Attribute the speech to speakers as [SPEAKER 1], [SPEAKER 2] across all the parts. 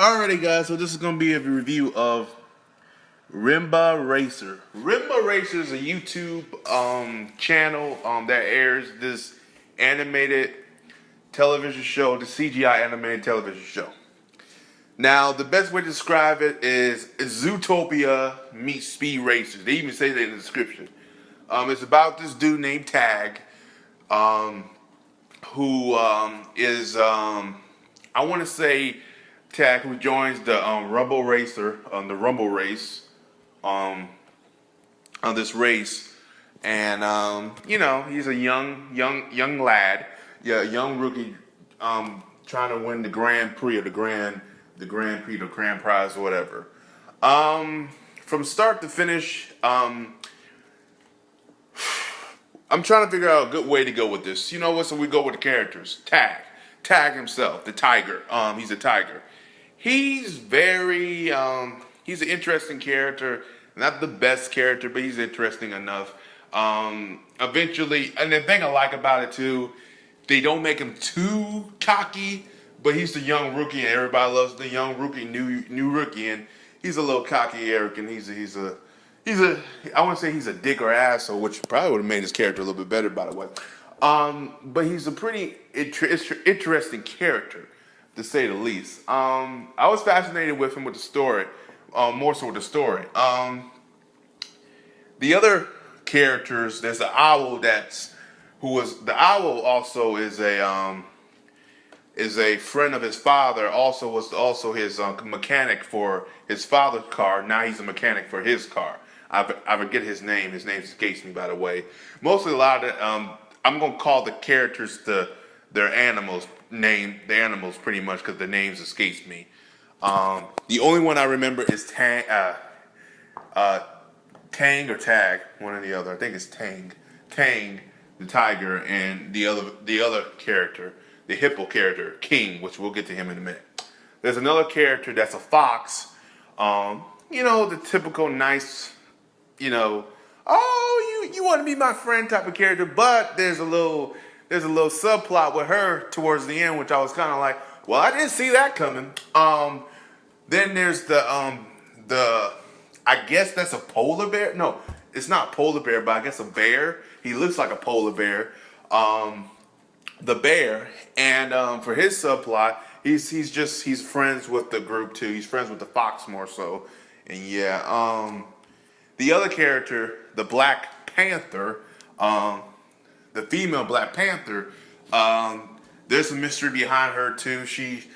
[SPEAKER 1] Alrighty, guys. So this is gonna be a review of Rimba Racer. Rimba Racer is a YouTube channel that airs this animated television show, the CGI animated television show. Now, the best way to describe it is Zootopia meets Speed Racers. They even say that in the description. It's about this dude named Tag, who is I want to say Tag, who joins the Rumble Racer on the Rumble race, on this race, and he's a young lad, young rookie, trying to win the Grand Prix or the Grand Prize or whatever. From start to finish, I'm trying to figure out a good way to go with this. You know what? So we go with the characters. Tag himself, the tiger. He's a tiger. He's very, he's an interesting character. Not the best character, but he's interesting enough. Eventually, and the thing I like about it too, they don't make him too cocky, but he's the young rookie, and everybody loves the young rookie, new rookie, and he's a little cocky, arrogant. He's a I want to say he's a dick or asshole, which probably would have made his character a little bit better, by the way. But he's a pretty interesting character, to say the least. I was fascinated with him with the story, more so with the story. The other characters, there's the owl the owl also is a friend of his father. Was his mechanic for his father's car. Now he's a mechanic for his car. I forget his name. His name escapes me, by the way. Mostly a lot of I'm gonna call the characters their animals pretty much, because the names escapes me. The only one I remember is Tang or Tag, one or the other. I think it's Tang, the tiger, and the other character, the hippo character, King, which we'll get to him in a minute. There's another character that's a fox. The typical nice, you want to be my friend type of character, but there's a little subplot with her towards the end, which I was kind of like, well, I didn't see that coming. Then there's the I guess that's a polar bear. No, it's not polar bear, but I guess a bear. He looks like a polar bear. The bear, and for his subplot, he's friends with the group too. He's friends with the fox more so, and yeah. The other character, the Black Panther, the female Black Panther, there's a mystery behind her too. She's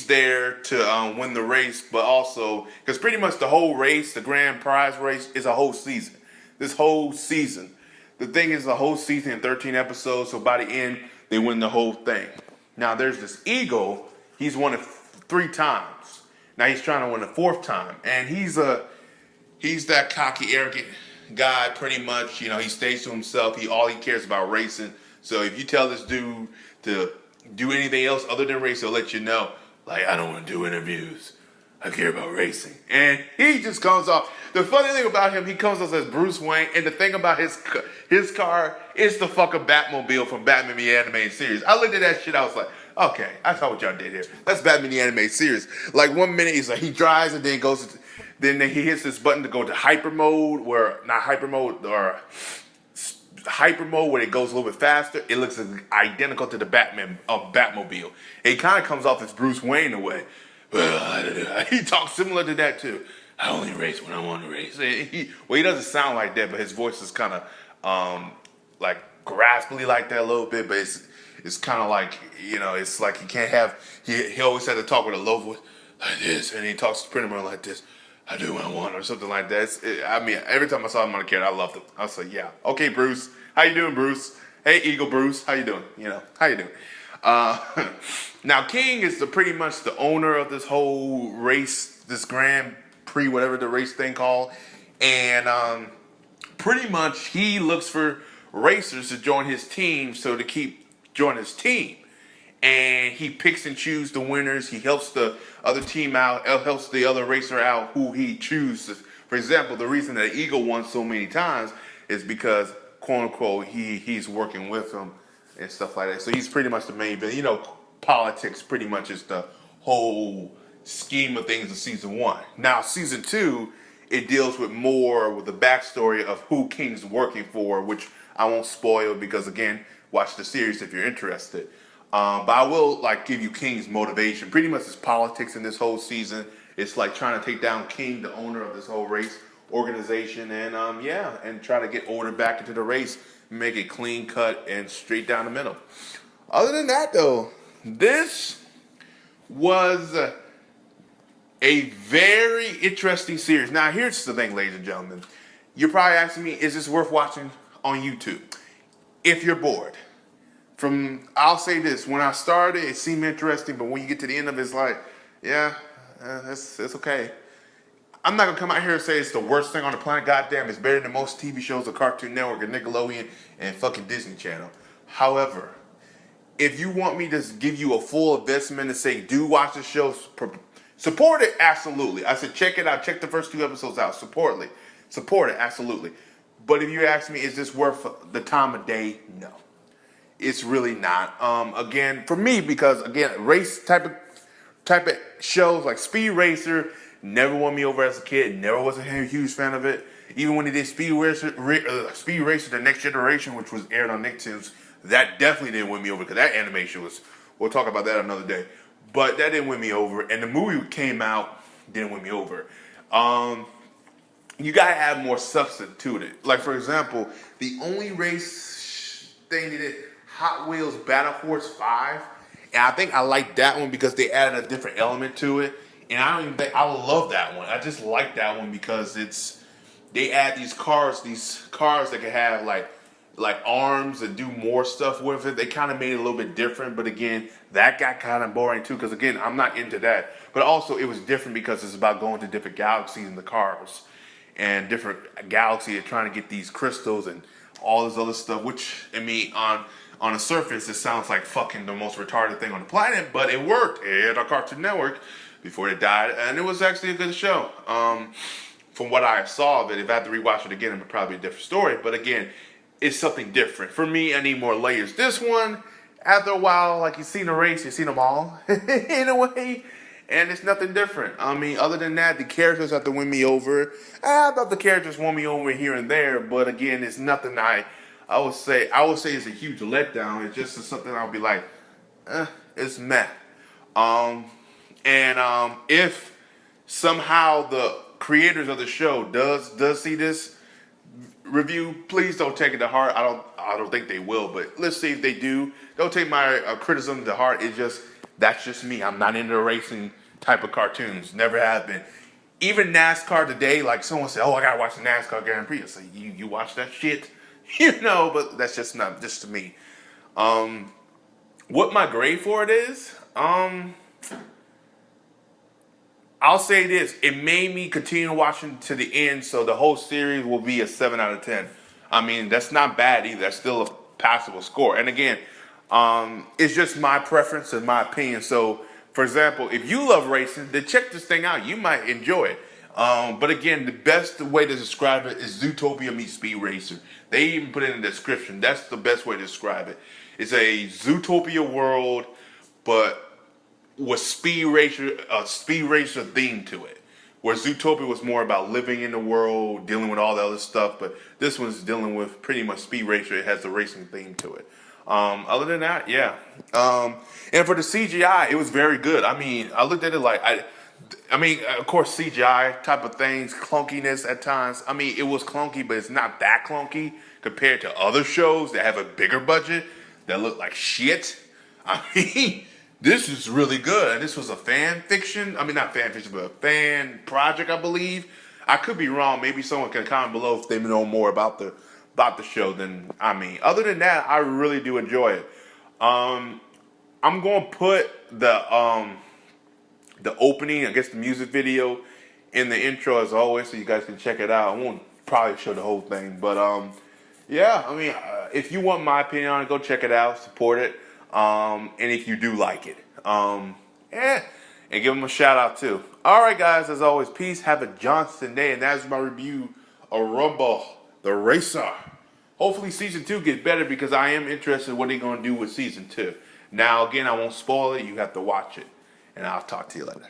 [SPEAKER 1] there to win the race, but also because pretty much the whole race, the grand prize race, is a whole season. This whole season, the thing is a whole season in 13 episodes. So by the end, they win the whole thing. Now there's this eagle. He's won it 3 times. Now he's trying to win the 4th time, and he's that cocky, arrogant guy. Pretty much, he stays to himself. All he cares about racing. So if you tell this dude to do anything else other than race, he'll let you know. Like, I don't want to do interviews. I care about racing. And he just comes off. The funny thing about him, he comes off as Bruce Wayne. And the thing about his car is the fucking Batmobile from Batman the Animated Series. I looked at that shit. I was like, okay, I saw what y'all did here. That's Batman the Animated Series. Like 1 minute he's like, he drives and then goes. Then he hits this button to go to hyper mode, where where it goes a little bit faster. It looks identical to the Batmobile. It kind of comes off as Bruce Wayne in a way. Well, he talks similar to that too. I only race when I want to race. He doesn't sound like that, but his voice is kind of like graspily like that a little bit. But it's kind of like, it's like he can't have. He always had to talk with a low voice like this, and he talks pretty much like this. I do what I want, or something like that. Every time I saw him on the camera, I loved him. I was like, yeah, okay, Bruce. How you doing, Bruce? Hey, Eagle Bruce. How you doing? How you doing? Now, King is pretty much the owner of this whole race, this Grand Prix, whatever the race thing called. And pretty much he looks for racers to join his team, so to keep join his team. And he picks and chooses the winners. He helps the other team out, helps the other racer out who he chooses. For example, the reason that Eagle won so many times is because, quote unquote, he's working with him and stuff like that. So he's pretty much the main, but politics pretty much is the whole scheme of things of season 1. Now season 2, it deals with more with the backstory of who King's working for, which I won't spoil because again, watch the series if you're interested. But I will like give you King's motivation. Pretty much his politics in this whole season. It's like trying to take down King, the owner of this whole race organization, and and try to get order back into the race, make it clean cut and straight down the middle. Other than that, though, this was a very interesting series. Now, here's the thing, ladies and gentlemen. You're probably asking me, is this worth watching on YouTube? If you're bored. I'll say this, when I started, it seemed interesting, but when you get to the end of it, it's like, yeah, it's okay. I'm not going to come out here and say it's the worst thing on the planet. Goddamn, it's better than most TV shows of Cartoon Network and Nickelodeon and fucking Disney Channel. However, if you want me to give you a full investment and say, do watch the show, support it, absolutely. I said, check it out. Check the first 2 episodes out. Support it, absolutely. But if you ask me, is this worth the time of day? No. It's really not. Again, for me, because again, race type of shows like Speed Racer never won me over as a kid. Never was a huge fan of it. Even when they did Speed Racer, The Next Generation, which was aired on Nicktoons, that definitely didn't win me over because that animation was. We'll talk about that another day. But that didn't win me over, and the movie came out didn't win me over. You gotta add more substance to it. Like for example, the only race thing they did. Hot Wheels Battle Horse 5. And I think I like that one because they added a different element to it. And I love that one. I just like that one because they add these cars that can have like arms and do more stuff with it. They kind of made it a little bit different, but again, that got kind of boring too because again, I'm not into that. But also it was different because it's about going to different galaxies in the cars and different galaxies and trying to get these crystals and all this other stuff, which I mean on the surface, it sounds like fucking the most retarded thing on the planet, but it worked. It aired on Cartoon Network before it died, and it was actually a good show. From what I saw of it, if I had to rewatch it again, it would probably be a different story. But again, it's something different. For me, I need more layers. This one, after a while, like you've seen the race, you've seen them all, in a way, and it's nothing different. I mean, other than that, the characters have to win me over. I thought the characters won me over here and there, but again, it's nothing I would say it's a huge letdown. It's just something I'll be like, it's meh. If somehow the creators of the show does see this review, please don't take it to heart. I don't think they will, but let's see if they do. Don't take my criticism to heart. That's just me. I'm not into racing type of cartoons. Never have been. Even NASCAR today, like someone said, oh, I gotta watch the NASCAR Grand Prix. I say, you watch that shit? But that's just not just to me. What my grade for it is, I'll say this: it made me continue watching to the end, so the whole series will be a 7 out of 10. I mean, that's not bad either. That's still a passable score. And again, it's just my preference and my opinion. So, for example, if you love racing, then check this thing out. You might enjoy it. But again, the best way to describe it is Zootopia meets Speed Racer. They even put it in the description. That's the best way to describe it. It's a Zootopia world, but with Speed Racer theme to it. Where Zootopia was more about living in the world, dealing with all the other stuff, but this one's dealing with pretty much Speed Racer. It has a racing theme to it. Other than that, yeah. And for the CGI, it was very good. I mean, I looked at it like I mean, of course, CGI type of things, clunkiness at times. I mean, it was clunky, but it's not that clunky compared to other shows that have a bigger budget that look like shit. I mean, this is really good. And this was a fan fiction. I mean, not fan fiction, but a fan project, I believe. I could be wrong. Maybe someone can comment below if they know more about the show than I mean. Other than that, I really do enjoy it. I'm going to put the opening, I guess the music video, in the intro as always, so you guys can check it out. I won't probably show the whole thing, but yeah. I mean, if you want my opinion on it, go check it out, support it, and if you do like it, and give them a shout out too. All right, guys. As always, peace. Have a Johnston day, and that's my review of Rimba, the Racer. Hopefully, season 2 gets better because I am interested in what they're going to do with season 2. Now, again, I won't spoil it. You have to watch it. and I'll talk to you later.